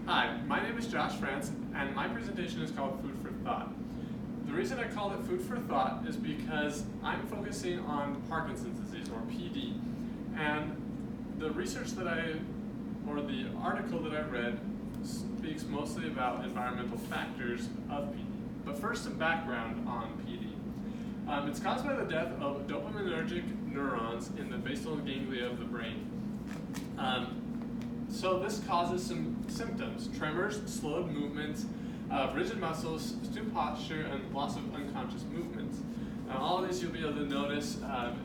Hi, my name is Josh France, and my presentation is called Food for Thought. The reason I called it Food for Thought is because I'm focusing on Parkinson's disease, or PD, and the research that the article that I read speaks mostly about environmental factors of PD. But first, some background on PD. It's caused by the death of dopaminergic neurons in the basal ganglia of the brain. So this causes some symptoms: tremors, slowed movements, rigid muscles, stoop posture, and loss of unconscious movements. Now, all of these you'll be able to notice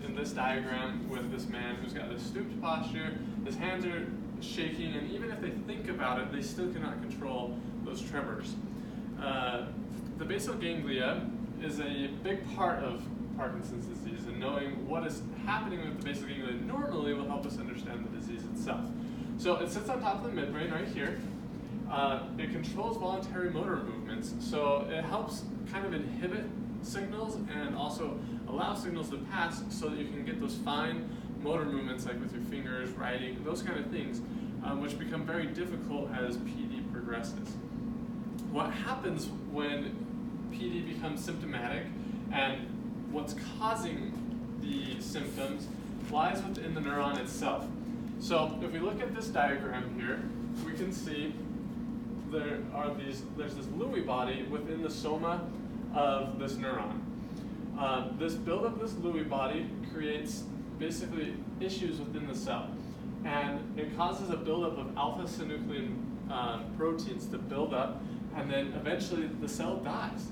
in this diagram with this man who's got this stooped posture. His hands are shaking, and even if they think about it, they still cannot control those tremors. The basal ganglia is a big part of Parkinson's disease, and knowing what is happening with the basal ganglia normally will help us understand the disease itself. So it sits on top of the midbrain right here. It controls voluntary motor movements, so it helps kind of inhibit signals and also allow signals to pass so that you can get those fine motor movements like with your fingers, writing, those kind of things, which become very difficult as PD progresses. What happens when PD becomes symptomatic and what's causing the symptoms lies within the neuron itself. So if we look at this diagram here, we can see there's this Lewy body within the soma of this neuron. This buildup of this Lewy body creates basically issues within the cell, and it causes a buildup of alpha-synuclein proteins to build up, and then eventually the cell dies.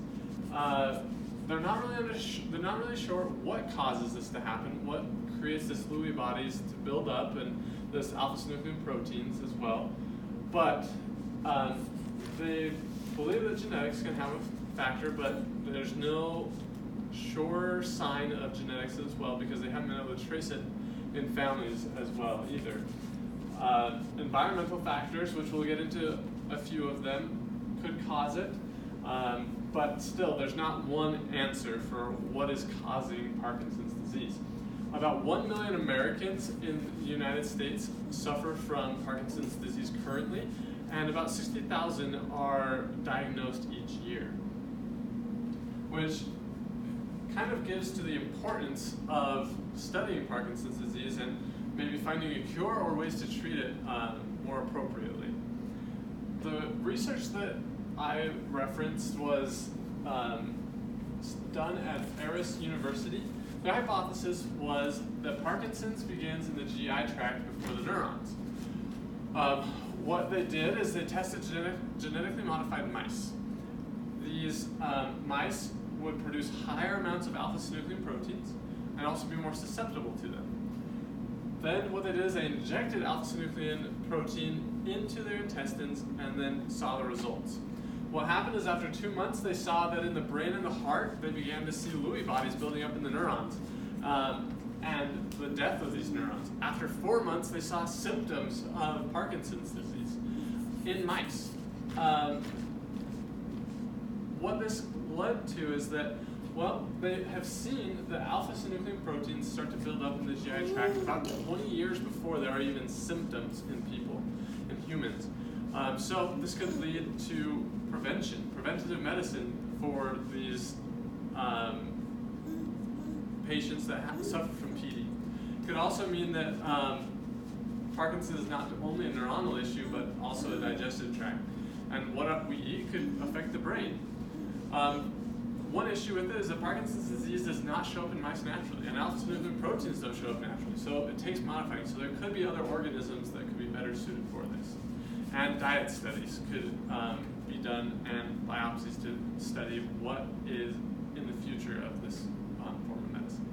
They're not really sure what causes this to happen, what creates this Lewy bodies to build up, and this alpha-synuclein proteins as well. But they believe that genetics can have a factor, but there's no sure sign of genetics as well, because they haven't been able to trace it in families as well either. Environmental factors, which we'll get into a few of them, could cause it, but still there's not one answer for what is causing Parkinson's disease. About 1 million Americans in the United States suffer from Parkinson's disease currently, and about 60,000 are diagnosed each year, which kind of gives to the importance of studying Parkinson's disease and maybe finding a cure or ways to treat it more appropriately. The research that I referenced was done at Paris University. The hypothesis was that Parkinson's begins in the GI tract before the neurons. What they did is they tested genetically modified mice. These mice would produce higher amounts of alpha-synuclein proteins and also be more susceptible to them. Then what they did is they injected alpha-synuclein protein into their intestines and then saw the results. What happened is after 2 months, they saw that in the brain and the heart, they began to see Lewy bodies building up in the neurons, and the death of these neurons. After 4 months, they saw symptoms of Parkinson's disease in mice. What this led to is that, well, they have seen the alpha-synuclein proteins start to build up in the GI tract about 20 years before there are even symptoms in people, in humans. So this could lead to preventative medicine for these patients that suffer from PD. It could also mean that Parkinson's is not only a neuronal issue, but also a digestive tract. And what we eat could affect the brain. One issue with it is that Parkinson's disease does not show up in mice naturally, and alpha-synuclein proteins don't show up naturally, so it takes modifying. So there could be other organisms that could be better suited for this. And diet studies could be done, and biopsies to study what is in the future of this form of medicine.